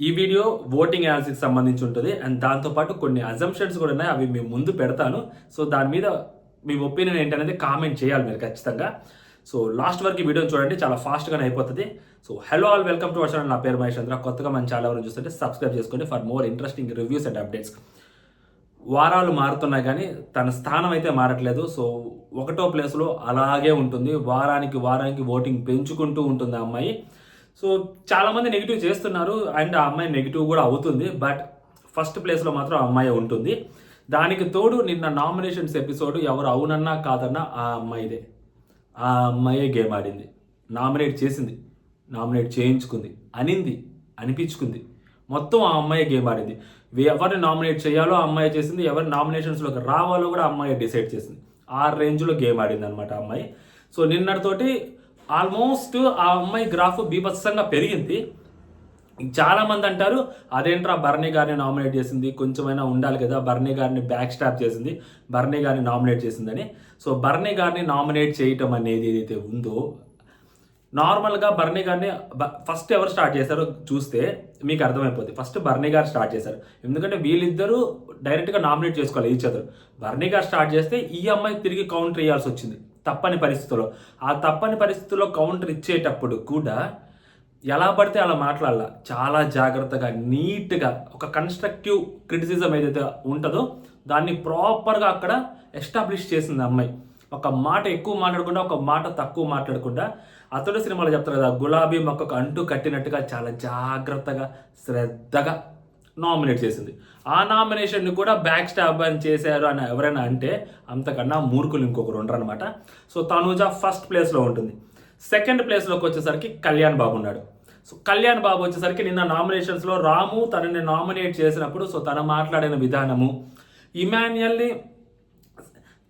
ఈ video voting యాన్సర్కి సంబంధించి ఉంటుంది అండ్ దాంతోపాటు కొన్ని అజంప్షన్స్ కూడా ఉన్నాయి, అవి మేము ముందు పెడతాను. సో దాని మీద మీ ఒపీనియన్ ఏంటనేది కామెంట్ చేయాలి మీరు ఖచ్చితంగా. సో లాస్ట్ వరకు ఈ వీడియోని చూడండి, చాలా ఫాస్ట్గానే అయిపోతుంది. So hello all, welcome to our channel. నా పేరు మహేష్ చంద్ర. కొత్తగా మన ఛానల్ ఎవరైనా చూస్తుంటే సబ్స్క్రైబ్ చేసుకోండి for more interesting reviews and updates. వారాలు మారుతున్నాయి కానీ తన స్థానం అయితే మారట్లేదు. సో ఒకటో ప్లేస్లో అలాగే ఉంటుంది, వారానికి వారానికి ఓటింగ్ పెంచుకుంటూ ఉంటుంది ఆ అమ్మాయి. సో చాలామంది నెగిటివ్ చేస్తున్నారు అండ్ ఆ అమ్మాయి నెగిటివ్ కూడా అవుతుంది, బట్ ఫస్ట్ ప్లేస్లో మాత్రం ఆ అమ్మాయి ఉంటుంది. దానికి తోడు నిన్న నామినేషన్స్ ఎపిసోడ్ ఎవరు అవునన్నా కాదన్నా ఆ అమ్మాయిదే. ఆ అమ్మాయే గేమ్ ఆడింది, నామినేట్ చేసింది, నామినేట్ చేయించుకుంది, అనింది, అనిపించుకుంది, మొత్తం ఆ అమ్మాయి గేమ్ ఆడింది. ఎవరిని నామినేట్ చేయాలో ఆ అమ్మాయి చేసింది, ఎవరి నామినేషన్స్లోకి రావాలో కూడా ఆ అమ్మాయి డిసైడ్ చేసింది. ఆ రేంజ్లో గేమ్ ఆడింది అనమాట ఆ అమ్మాయి. సో నిన్నటితోటి ఆల్మోస్ట్ ఆ అమ్మాయి గ్రాఫ్ బీభత్సంగా పెరిగింది. చాలామంది అంటారు అదేంట్రా బర్నీ గారిని నామినేట్ చేసింది, కొంచెమైనా ఉండాలి కదా, బర్నీ గారిని బ్యాక్ స్టాప్ చేసింది, బర్నీ గారిని నామినేట్ చేసిందని. సో బర్నీ గారిని నామినేట్ చేయటం అనేది ఏదైతే ఉందో, నార్మల్గా బర్నీ గారిని ఫస్ట్ ఎవరు స్టార్ట్ చేశారో చూస్తే మీకు అర్థమైపోద్ది. ఫస్ట్ బర్నీ గారు స్టార్ట్ చేశారు, ఎందుకంటే వీళ్ళిద్దరూ డైరెక్ట్గా నామినేట్ చేసుకోవాలి ఈచ్ అదర్. బర్నీ గారు స్టార్ట్ చేస్తే ఈ అమ్మాయి తిరిగి కౌంటర్ ఇవ్వాల్సి వచ్చింది తప్పని పరిస్థితుల్లో. ఆ తప్పని పరిస్థితుల్లో కౌంటర్ ఇచ్చేటప్పుడు కూడా ఎలా పడితే అలా మాట్లాడాల, చాలా జాగ్రత్తగా నీట్గా ఒక కన్స్ట్రక్టివ్ క్రిటిసిజం ఏదైతే ఉంటుందో దాన్ని ప్రాపర్గా అక్కడ ఎస్టాబ్లిష్ చేసింది అమ్మాయి. ఒక మాట ఎక్కువ మాట్లాడకుండా, ఒక మాట తక్కువ మాట్లాడకుండా, అతడు సినిమాలో చెప్తారు కదా, గులాబీ మొక్కకు అంటూ కట్టినట్టుగా చాలా జాగ్రత్తగా శ్రద్ధగా నామినేట్ చేసింది. ఆ నామినేషన్ని కూడా బ్యాక్ స్టాప్ అని చేశారు అని ఎవరైనా అంటే అంతకన్నా మూర్ఖులు ఇంకొకరు ఉండరు అనమాట. సో తనూజ ఫస్ట్ ప్లేస్లో ఉంటుంది. సెకండ్ ప్లేస్లోకి వచ్చేసరికి కళ్యాణ్ బాబు ఉన్నాడు. సో కళ్యాణ్ బాబు వచ్చేసరికి నిన్న నామినేషన్స్లో రాము తనని నామినేట్ చేసినప్పుడు సో తను మాట్లాడిన విధానము, ఇమాన్యుయల్ని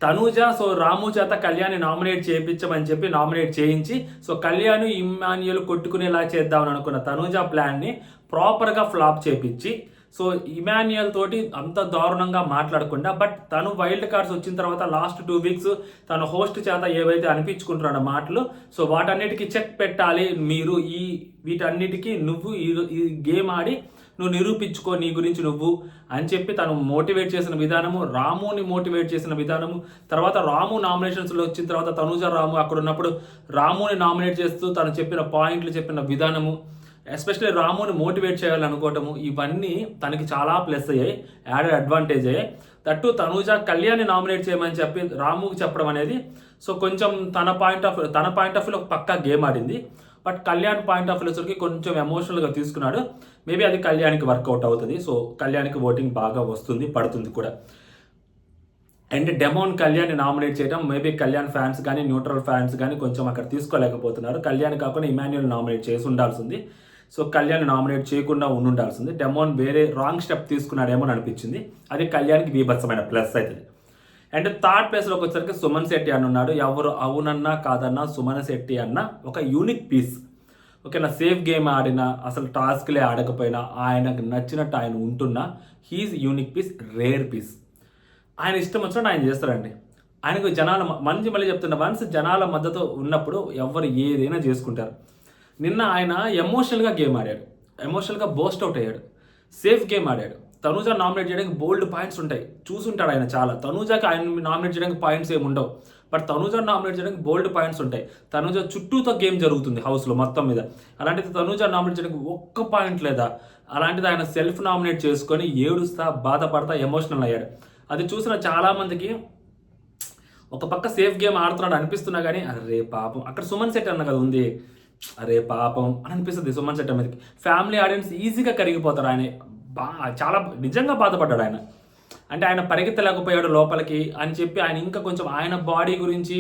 తనూజ సో రాము చేత కళ్యాణ్ని నామినేట్ చేయించమని చెప్పి నామినేట్ చేయించి, సో కళ్యాణ్ ఇమాన్యుయల్ కొట్టుకునేలా చేద్దామని అనుకున్న తనూజ ప్లాన్ని ప్రాపర్గా ఫ్లాప్ చేపించి, సో ఇమాన్యుయల్ తోటి అంత దారుణంగా మాట్లాడకుండా, బట్ తను వైల్డ్ కార్డ్స్ వచ్చిన తర్వాత లాస్ట్ 2 వీక్స్ తను హోస్ట్ చేత ఏవైతే అనిపించుకుంటున్నాడో మాటలు, సో వాటన్నిటికీ చెక్ పెట్టాలి మీరు, వీటన్నిటికీ నువ్వు ఈ గేమ్ ఆడి నువ్వు నిరూపించుకో నీ గురించి నువ్వు అని చెప్పి తను మోటివేట్ చేసిన విధానము, రాముని మోటివేట్ చేసిన విధానము, తర్వాత రాము నామినేషన్స్లో వచ్చిన తర్వాత తనూజ రాము అక్కడ ఉన్నప్పుడు రాముని నామినేట్ చేస్తూ తను చెప్పిన పాయింట్లు చెప్పిన విధానము, ఎస్పెషల్లీ రాముని మోటివేట్ చేయాలనుకోవటము, ఇవన్నీ తనకి చాలా ప్లస్ అయ్యాయి, యాడెడ్ అడ్వాంటేజ్ అయ్యాయి. దట్టు తనూజ కళ్యాణ్ని నామినేట్ చేయమని చెప్పి రాముకి చెప్పడం అనేది సో కొంచెం తన పాయింట్ ఆఫ్ వ్యూలో పక్కా గేమ్ ఆడింది. బట్ కళ్యాణ్ పాయింట్ ఆఫ్ వ్యూకి కొంచెం ఎమోషనల్గా తీసుకున్నాడు. మేబీ అది కళ్యాణ్కి వర్కౌట్ అవుతుంది. సో కళ్యాణ్కి ఓటింగ్ బాగా వస్తుంది, పడుతుంది కూడా. అండ్ డెమోన్ కళ్యాణ్ని నామినేట్ చేయడం మేబీ కళ్యాణ్ ఫ్యాన్స్ కానీ న్యూట్రల్ ఫ్యాన్స్ కానీ కొంచెం అక్కడ తీసుకోలేకపోతున్నారు. కళ్యాణ్ కాకుండా ఇమాన్యుయల్ నామినేట్ చేసి ఉండాల్సింది. సో కళ్యాణ్ నామినేట్ చేయకుండా ఉండాల్సింది. డెమోన్ వేరే రాంగ్ స్టెప్ తీసుకున్నాడేమో అని అనిపించింది. అది కళ్యాణ్కి బీభత్సమైన ప్లస్ అవుతుంది. అండ్ థర్డ్ ప్లేస్లోకి వచ్చేసరికి సుమన్ శెట్టి అని ఉన్నాడు. ఎవరు అవునన్నా కాదన్నా సుమన్ శెట్టి అన్న ఒక యూనిక్ పీస్. ఓకేనా, సేఫ్ గేమ్ ఆడినా అసలు టాస్క్లే ఆడకపోయినా ఆయనకు నచ్చినట్టు ఆయన ఉంటున్నా he's unique piece, rare piece. ఆయన ఇష్టం వచ్చినట్టు ఆయన చేస్తారండి. ఆయనకు జనాల మళ్ళీ చెప్తున్నా, వన్స్ జనాల మద్దతు ఉన్నప్పుడు ఎవరు ఏదైనా చేసుకుంటారు. నిన్న ఆయన ఎమోషనల్గా గేమ్ ఆడాడు, ఎమోషనల్గా బోస్ట్ అవుట్ అయ్యాడు, సేఫ్ గేమ్ ఆడాడు. తనూజ నామినేట్ చేయడానికి బోల్డ్ పాయింట్స్ ఉంటాయి, చూసుంటాడు ఆయన చాలా. తనూజకి ఆయన నామినేట్ చేయడానికి పాయింట్స్ ఏమి ఉండవు, బట్ తనూజ నామినేట్ చేయడానికి బోల్డ్ పాయింట్స్ ఉంటాయి. తనూజ చుట్టూతో గేమ్ జరుగుతుంది హౌస్లో మొత్తం మీద. అలాంటిది తనూజ నామినేట్ చేయడానికి ఒక్క పాయింట్ లేదా, అలాంటిది ఆయన సెల్ఫ్ నామినేట్ చేసుకొని ఏడుస్తా బాధపడతా ఎమోషనల్ అయ్యాడు. అది చూసిన చాలామందికి ఒక పక్క సేఫ్ గేమ్ ఆడుతున్నాడు అనిపిస్తున్నా కానీ అరే పాపం, అక్కడ సుమన్ శెట్టి అన్న కదా ఉంది, అరే పాపం అని అనిపిస్తుంది సుమన్ శెట్టి మీదకి. ఫ్యామిలీ ఆడియన్స్ ఈజీగా కరిగిపోతారు. ఆయన చాలా నిజంగా బాధపడ్డాడు ఆయన. అంటే ఆయన పరిగెత్తలేకపోయాడు లోపలికి అని చెప్పి ఆయన ఇంకా కొంచెం ఆయన బాడీ గురించి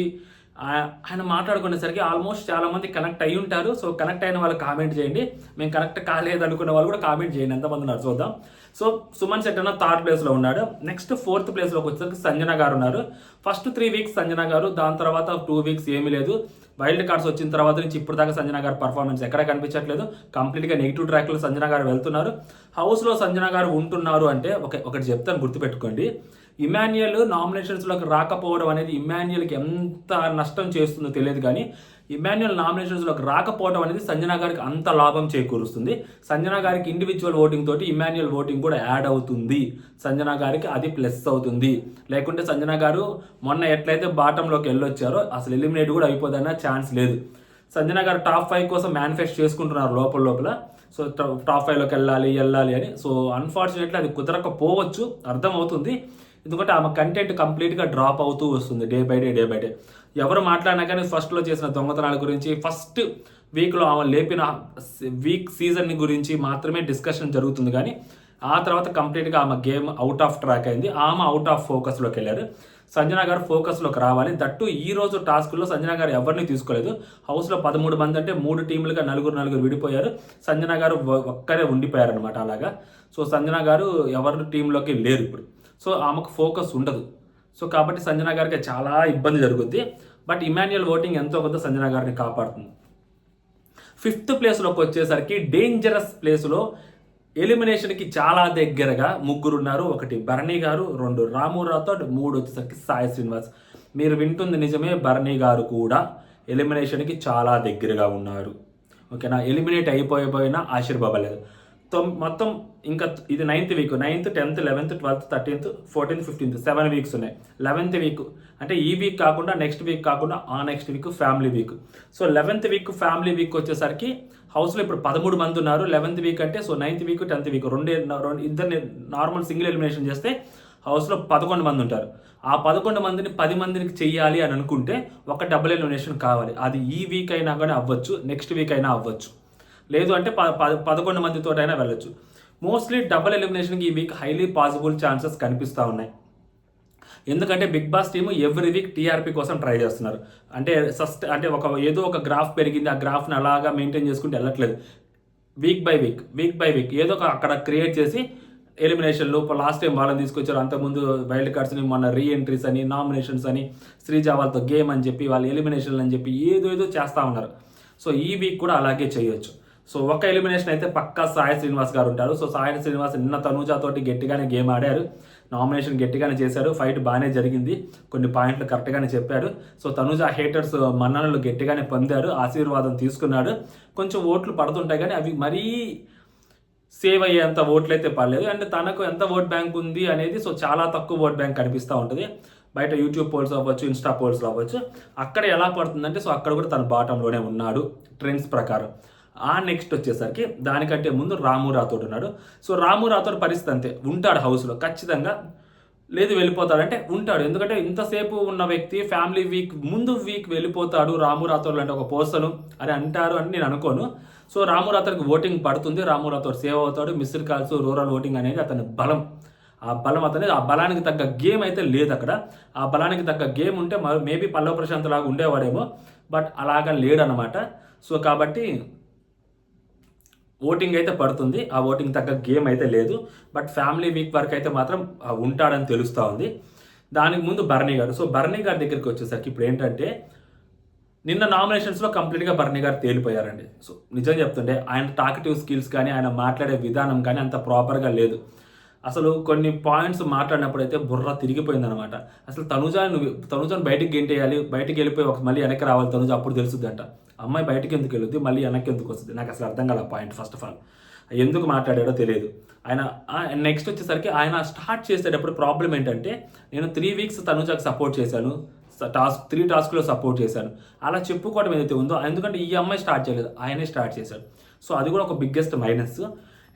ఆయన మాట్లాడుకునేసరికి ఆల్మోస్ట్ చాలామంది కనెక్ట్ అయ్యి ఉంటారు. సో కనెక్ట్ అయిన వాళ్ళు కామెంట్ చేయండి, మేము కనెక్ట్ కాలేదు అనుకున్న వాళ్ళు కూడా కామెంట్ చేయండి, ఎంతమంది ఉన్నారు చూద్దాం. సో సుమన్ శెట్టి అన్న థర్డ్ ప్లేస్లో ఉన్నాడు. నెక్స్ట్ ఫోర్త్ ప్లేస్లోకి వచ్చేసరికి సంజన గారు ఉన్నారు. ఫస్ట్ 3 వీక్స్ సంజన గారు, దాని తర్వాత 2 వీక్స్ ఏమీ లేదు. వైల్డ్ కార్డ్స్ వచ్చిన తర్వాత నుంచి ఇప్పుడు దాకా సంజన గారు పర్ఫార్మెన్స్ ఎక్కడ కనిపించట్లేదు. కంప్లీట్గా నెగిటివ్ ట్రాక్లో సంజన గారు వెళ్తున్నారు. హౌస్లో సంజన గారు ఉంటున్నారు అంటే ఒకటి చెప్తాను గుర్తుపెట్టుకోండి, ఇమాన్యుయల్ నామినేషన్స్లోకి రాకపోవడం అనేది ఇమాన్యుయల్కి ఎంత నష్టం చేస్తుందో తెలియదు కానీ ఇమాన్యుయల్ నామినేషన్స్లోకి రాకపోవడం అనేది సంజన గారికి అంత లాభం చేకూరుస్తుంది. సంజన గారికి ఇండివిజువల్ ఓటింగ్ తోటి ఇమాన్యుయల్ ఓటింగ్ కూడా యాడ్ అవుతుంది. సంజన గారికి అది ప్లస్ అవుతుంది. లేకుంటే సంజన గారు మొన్న ఎట్లయితే బాటంలోకి వెళ్ళొచ్చారో అసలు ఎలిమినేట్ కూడా అయిపోదన్న ఛాన్స్ లేదు. సంజన గారు టాప్ 5 కోసం మేనిఫెస్ట్ చేసుకుంటున్నారు లోపల. సో టాప్ 5లోకి వెళ్ళాలి అని. సో అన్ఫార్చునేట్లీ అది కుదరకపోవచ్చు, అర్థమవుతుంది. ఎందుకంటే ఆమె కంటెంట్ కంప్లీట్గా డ్రాప్ అవుతూ వస్తుంది డే బై డే. ఎవరు మాట్లాడినా కానీ ఫస్ట్లో చేసిన దొంగతనాల గురించి, ఫస్ట్ వీక్లో ఆమె లేపిన వీక్ సీజన్ గురించి మాత్రమే డిస్కషన్ జరుగుతుంది. కానీ ఆ తర్వాత కంప్లీట్గా ఆమె గేమ్ అవుట్ ఆఫ్ ట్రాక్ అయింది. ఆమె అవుట్ ఆఫ్ ఫోకస్లోకి వెళ్ళారు. సంజన గారు ఫోకస్లోకి రావాలి. దట్టు ఈ రోజు టాస్క్లో సంజన గారు ఎవరిని తీసుకోలేదు. హౌస్లో 13 మంది అంటే 3 టీంలుగా నలుగురు విడిపోయారు. సంజన గారు ఒక్కరే ఉండిపోయారనమాట అలాగా. సో సంజన గారు ఎవరి టీంలోకి లేరు ఇప్పుడు. సో ఆమెకు ఫోకస్ ఉండదు. సో కాబట్టి సంజన గారికి చాలా ఇబ్బంది జరుగుద్ది. బట్ ఇమాన్యుయల్ ఓటింగ్ ఎంతో కొంత సంజన గారిని కాపాడుతుంది. 5th ప్లేస్లోకి వచ్చేసరికి డేంజరస్ ప్లేస్లో ఎలిమినేషన్కి చాలా దగ్గరగా 3 ఉన్నారు. 1 బర్నీ గారు, 2 రాము రాథోడ్, 3 వచ్చేసరికి సాయి శ్రీనివాస్. మీరు వింటుంది నిజమే, బర్నీ గారు కూడా ఎలిమినేషన్కి చాలా దగ్గరగా ఉన్నారు. ఓకేనా, ఎలిమినేట్ అయిపోయినా ఆశీర్బాబలేదు. మొత్తం ఇంకా ఇది 9th week, 9th, 10th, 11th, 12th, 13th, 14th, 15th 7 weeks ఉన్నాయి. 11th వీక్ అంటే ఈ వీక్ కాకుండా నెక్స్ట్ వీక్ కాకుండా ఆ next week family week. So 11th week family week వచ్చేసరికి హౌస్లో ఇప్పుడు 13 మంది ఉన్నారు. 11th వీక్ అంటే so 9th week 10th week ఇద్దరిని నార్మల్ సింగిల్ ఎలిమినేషన్ చేస్తే హౌస్లో 11 మంది ఉంటారు. ఆ 11 మందిని 10 మందికి చెయ్యాలి అని అనుకుంటే ఒక డబుల్ ఎలిమినేషన్ కావాలి. అది ఈ వీక్ అయినా కానీ అవ్వచ్చు, నెక్స్ట్ వీక్ అయినా అవ్వచ్చు. లేదు అంటే 11 మందితో అయినా వెళ్ళొచ్చు. మోస్ట్లీ డబుల్ ఎలిమినేషన్కి ఈ వీక్ హైలీ పాసిబుల్ ఛాన్సెస్ కనిపిస్తూ ఉన్నాయి. ఎందుకంటే Bigg Boss team every week TRP కోసం ట్రై చేస్తున్నారు. అంటే ఏదో ఒక గ్రాఫ్ పెరిగింది, ఆ గ్రాఫ్ని అలాగా మెయింటైన్ చేసుకుంటూ వెళ్ళట్లేదు. వీక్ బై వీక్ ఏదో ఒక అక్కడ క్రియేట్ చేసి ఎలిమినేషన్లు లాస్ట్ టైం వాళ్ళని తీసుకొచ్చారు. అంతకుముందు వైల్డ్ కార్డ్స్ని మొన్న రీఎంట్రీస్ అని, నామినేషన్స్ అని, శ్రీజా వాళ్ళతో గేమ్ అని చెప్పి, వాళ్ళ ఎలిమినేషన్లు అని చెప్పి ఏదో చేస్తూ ఉన్నారు. సో ఈ వీక్ కూడా అలాగే చేయొచ్చు. సో ఒక ఎలిమినేషన్ అయితే పక్కా సాయి శ్రీనివాస్ గారు ఉంటారు. సో సాయి శ్రీనివాస్ నిన్న తనూజాతోటి గట్టిగానే గేమ్ ఆడారు, నామినేషన్ గట్టిగానే చేశారు, ఫైట్ బాగానే జరిగింది, కొన్ని పాయింట్లు కరెక్ట్గానే చెప్పారు. సో తనూజా హేటర్స్ మన్ననలు గట్టిగానే పొందారు, ఆశీర్వాదం తీసుకున్నాడు. కొంచెం ఓట్లు పడుతుంటాయి కానీ అవి మరీ సేవ్ అయ్యేంత ఓట్లు అయితే పడలేదు. అండ్ తనకు ఎంత ఓట్ బ్యాంక్ ఉంది అనేది సో చాలా తక్కువ ఓట్ బ్యాంక్ కనిపిస్తూ ఉంటుంది. బయట యూట్యూబ్ పోల్స్ అవ్వచ్చు, ఇన్స్టా పోల్స్ అవ్వచ్చు, అక్కడ ఎలా పడుతుందంటే సో అక్కడ కూడా తన బాటంలోనే ఉన్నాడు ట్రెండ్స్ ప్రకారం. ఆ నెక్స్ట్ వచ్చేసరికి దానికంటే ముందు రాము రాథోడ్ ఉన్నాడు. సో రాము రాథోడ్ పరిస్థితి అంతే, ఉంటాడు హౌస్లో ఖచ్చితంగా. లేదు వెళ్ళిపోతాడంటే ఉంటాడు. ఎందుకంటే ఇంతసేపు ఉన్న వ్యక్తి ఫ్యామిలీ వీక్ వెళ్ళిపోతాడు రాము రాథోడ్ అంటే ఒక పర్సన్ అని అంటారు అని నేను అనుకోను. సో రాము రాథోడ్కి ఓటింగ్ పడుతుంది, రాము రాథోడ్ సేవ్ అవుతాడు. మిస్డ్ కాల్స్, రూరల్ ఓటింగ్ అనేది అతని బలం. ఆ బలానికి తగ్గ గేమ్ అయితే లేదు అక్కడ. ఆ బలానికి తగ్గ గేమ్ ఉంటే మేబీ పల్లవ ప్రశాంత్ లాగా ఉండేవాడేమో, బట్ అలాగా లేడనమాట. సో కాబట్టి ఓటింగ్ అయితే పడుతుంది, ఆ ఓటింగ్ తగ్గ గేమ్ అయితే లేదు. బట్ ఫ్యామిలీ వీక్ వరకు అయితే మాత్రం ఉంటాడని తెలుస్తూ ఉంది. దానికి ముందు బర్నీ గారు. సో బర్నీ గారి దగ్గరికి వచ్చేసరికి ఇప్పుడు ఏంటంటే నిన్న నామినేషన్స్లో కంప్లీట్గా బర్నీ గారు తేలిపోయారండి. సో నిజం చెప్తుంటే ఆయన టాకటివ్ స్కిల్స్ కానీ ఆయన మాట్లాడే విధానం కానీ అంత ప్రాపర్గా లేదు. అసలు కొన్ని పాయింట్స్ మాట్లాడినప్పుడు అయితే బుర్ర తిరిగిపోయిందనమాట. అసలు తనుజాను బయటికి గెంటేయాలి, బయటికి వెళ్ళిపోయి మళ్ళీ వెనక్కి రావాలి తనుజ, అప్పుడు తెలుస్తుందంట. అమ్మాయి బయటికి ఎందుకు వెళ్ళొద్దు, మళ్ళీ వెనక్కి ఎందుకు వస్తుంది, నాకు అసలు అర్థం కాల పాయింట్. ఫస్ట్ ఆఫ్ ఆల్ ఎందుకు మాట్లాడాడో తెలియదు ఆయన. నెక్స్ట్ వచ్చేసరికి ఆయన స్టార్ట్ చేసేటప్పుడు ప్రాబ్లం ఏంటంటే నేను 3 వీక్స్ తనుజాకి సపోర్ట్ చేశాను, 3 టాస్క్లో సపోర్ట్ చేశాను అలా చెప్పుకోవడం ఏదైతే ఉందో, ఎందుకంటే ఈ అమ్మాయి స్టార్ట్ చేయలేదు, ఆయనే స్టార్ట్ చేశాడు. సో అది కూడా ఒక బిగ్గెస్ట్ మైనస్.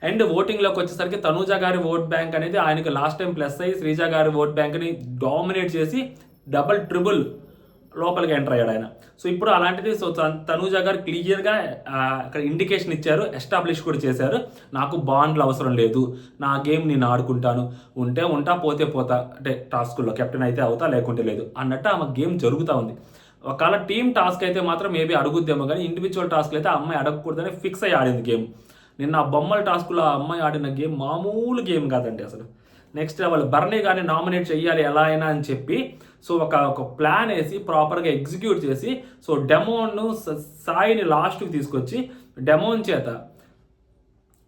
అండ్ ఓటింగ్లోకి వచ్చేసరికి తనూజా గారి ఓట్ బ్యాంక్ అనేది ఆయనకి లాస్ట్ టైం ప్లస్ అయ్యి శ్రీజా గారి ఓట్ బ్యాంక్ని డామినేట్ చేసి ట్రిపుల్ లోపలికి ఎంటర్ అయ్యాడు ఆయన. సో ఇప్పుడు అలాంటిది సో తనూజా గారు క్లియర్గా అక్కడ ఇండికేషన్ ఇచ్చారు, ఎస్టాబ్లిష్ కూడా చేశారు. నాకు బాండ్లు అవసరం లేదు, నా గేమ్ నేను ఆడుకుంటాను, ఉంటా పోతా, అంటే టాస్కుల్లో కెప్టెన్ అయితే అవుతా లేకుంటే లేదు అన్నట్టు ఆమె గేమ్ జరుగుతూ ఉంది. ఒకవేళ టీమ్ టాస్క్ అయితే మాత్రం మేబీ అడుగుద్దేమో, కానీ ఇండివిజువల్ టాస్క్లు అయితే ఆ అమ్మాయి అడగకూడదని ఫిక్స్ అయ్యి ఆడింది గేమ్. నిన్న ఆ బొమ్మల టాస్కులో ఆ అమ్మాయి ఆడిన గేమ్ మామూలు గేమ్ కాదండి అసలు. నెక్స్ట్ వాళ్ళు బర్నీ గారిని నామినేట్ చేయాలి ఎలా అయినా అని చెప్పి సో ఒక ప్లాన్ వేసి ప్రాపర్గా ఎగ్జిక్యూట్ చేసి సో డెమోను సాయిని లాస్ట్కి తీసుకొచ్చి డెమోన్ చేత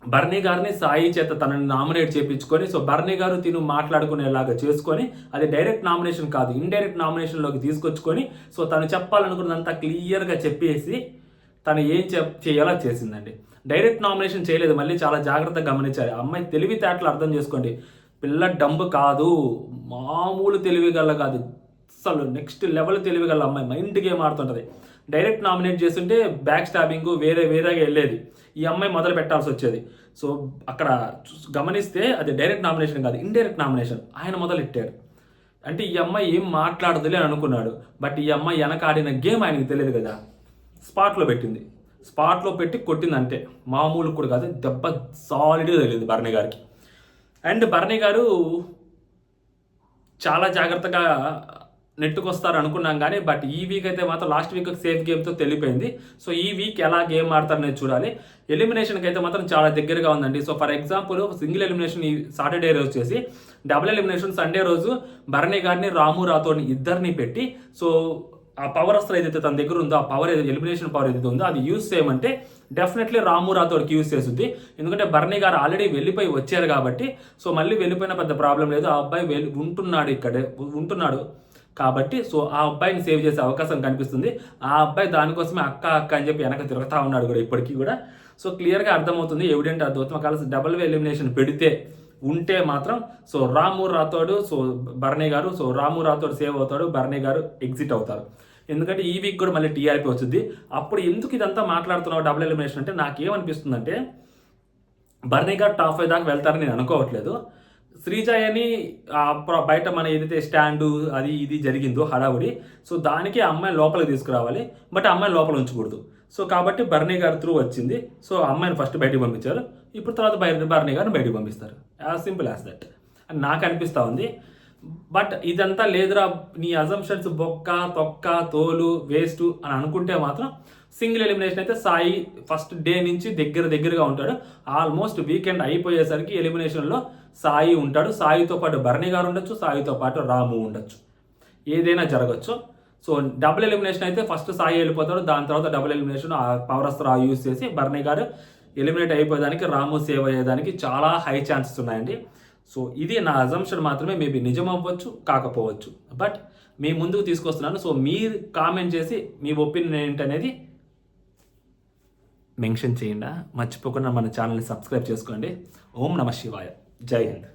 బర్నీ గారిని సాయి చేత తనని నామినేట్ చేయించుకొని సో బర్నీ గారు తిను మాట్లాడుకునేలాగా చేసుకొని అది డైరెక్ట్ నామినేషన్ కాదు ఇండైరెక్ట్ నామినేషన్లోకి తీసుకొచ్చుకొని సో తను చెప్పాలనుకున్నదంతా క్లియర్గా చెప్పేసి తను ఏం చేయాలో చేసిందండి. డైరెక్ట్ నామినేషన్ చేయలేదు, మళ్ళీ చాలా జాగ్రత్తగా గమనించాలి. అమ్మాయి తెలివితేటలు అర్థం చేసుకోండి. పిల్ల డంబు కాదు, మామూలు తెలివిగల కాదు, అసలు నెక్స్ట్ లెవెల్ తెలివిగల అమ్మాయి. మైండ్ గేమ్ ఆడుతుంటుంది. డైరెక్ట్ నామినేట్ చేస్తుంటే బ్యాక్ స్టాబింగ్ వేరేగా వెళ్ళేది, ఈ అమ్మాయి మొదలు పెట్టాల్సి వచ్చేది. సో అక్కడ గమనిస్తే అది డైరెక్ట్ నామినేషన్ కాదు ఇండైరెక్ట్ నామినేషన్. ఆయన మొదలెట్టాడు అంటే ఈ అమ్మాయి ఏం మాట్లాడదులే అని అనుకున్నాడు. బట్ ఈ అమ్మాయి వెనక ఆడిన గేమ్ ఆయనకి తెలియదు కదా, స్పాట్లో పెట్టింది. స్పాట్లో పెట్టి కొట్టింది అంటే మామూలు కూడా కాదు, దెబ్బ సాలిడ్గా తెలియదు బర్నీ గారికి. అండ్ బర్నీ గారు చాలా జాగ్రత్తగా నెట్టుకొస్తారు అనుకున్నాం కానీ బట్ ఈ వీక్ అయితే మాత్రం లాస్ట్ వీక్ సేఫ్ గేమ్తో తెలిపోయింది. సో ఈ వీక్ ఎలా గేమ్ ఆడతారనేది చూడాలి. ఎలిమినేషన్కి అయితే మాత్రం చాలా దగ్గరగా ఉందండి. So for example single elimination ఈ సాటర్డే రోజు చేసి డబుల్ ఎలిమినేషన్ సండే రోజు బర్నీ గారిని రాము రాథోడ్ని ఇద్దరిని పెట్టి సో ఆ పవర్ అస్త్రం ఏదైతే తన దగ్గర ఉందో ఆ పవర్ ఏదైతే ఎలిమినేషన్ పవర్ ఏదైతే ఉందో అది యూస్ చేయమంటే డెఫినెట్లీ రాము రాథోడ్కి యూస్ చేస్తుంది. ఎందుకంటే బర్నీ గారు ఆల్రెడీ వెళ్ళిపోయి వచ్చారు కాబట్టి సో మళ్ళీ వెళ్ళిపోయిన పెద్ద ప్రాబ్లం లేదు. ఆ అబ్బాయి ఉంటున్నాడు కాబట్టి సో ఆ అబ్బాయిని సేవ్ చేసే అవకాశం కనిపిస్తుంది. ఆ అబ్బాయి దానికోసమే అక్క అని చెప్పి వెనక తిరుగుతూ ఉన్నాడు కూడా ఇప్పటికీ కూడా. సో క్లియర్గా అర్థమవుతుంది, ఎవిడెంట్ అర్థమవుతుంది. కలిసి డబుల్ ఎలిమినేషన్ పెడితే ఉంటే మాత్రం సో రాము రాథోడ్ సో బర్నీ గారు సో రాము రాథోడ్ సేవ్ అవుతాడు, బర్నీ గారు ఎగ్జిట్ అవుతారు. ఎందుకంటే ఈ వీక్ కూడా మళ్ళీ టీఆర్పీ వచ్చింది. అప్పుడు ఎందుకు ఇదంతా మాట్లాడుతున్నావు డబుల్ ఎలిమినేషన్ అంటే నాకేమనిపిస్తుందంటే బర్నీ గారు టాప్ 5 దాకా వెళ్తారని నేను అనుకోవట్లేదు. శ్రీజాయని బయట మన ఏదైతే స్టాండు అది ఇది జరిగిందో హడావుడి సో దానికి ఆ అమ్మాయిని లోపలికి తీసుకురావాలి, బట్ ఆ అమ్మాయిని లోపల ఉంచకూడదు. సో కాబట్టి బర్నీ గారి త్రూ వచ్చింది. సో అమ్మాయిని ఫస్ట్ బయటికి పంపించారు, ఇప్పుడు తర్వాత బర్నీ గారిని బయటికి పంపిస్తారు. యాజ్ సింపుల్ యాజ్ దట్ అని నాకు అనిపిస్తూ ఉంది. బట్ ఇదంతా లేదురా నీ అజంప్షన్స్ బొక్క తొక్క తోలు వేస్ట్ అని అనుకుంటే మాత్రం సింగిల్ ఎలిమినేషన్ అయితే సాయి ఫస్ట్ డే నుంచి దగ్గరగా ఉంటాడు. ఆల్మోస్ట్ వీకెండ్ అయిపోయేసరికి ఎలిమినేషన్లో సాయి ఉంటాడు. సాయితో పాటు బర్నీ గారు ఉండొచ్చు, సాయితో పాటు రాము ఉండొచ్చు, ఏదైనా జరగచ్చు. సో డబుల్ ఎలిమినేషన్ అయితే ఫస్ట్ సాయి వెళ్ళిపోతాడు, దాని తర్వాత డబుల్ ఎలిమినేషన్ ఆ పవర్ అస్త్ర యూజ్ చేసి బర్నీ గారు ఎలిమినేట్ అయిపోయేదానికి రాము సేవ్ అయ్యేదానికి చాలా హై ఛాన్సెస్ ఉన్నాయండి. సో ఇది నా అజంప్షన్ మాత్రమే, మేబీ నిజం అవ్వచ్చు కాకపోవచ్చు, బట్ మీ ముందుకు తీసుకొస్తున్నాను. సో మీరు కామెంట్ చేసి మీ ఒపీనియన్ ఏంటనేది మెన్షన్ చేయండి. మర్చిపోకుండా మన ఛానల్ని సబ్స్క్రైబ్ చేసుకోండి. ఓం నమ శివాయ. జై హింద్.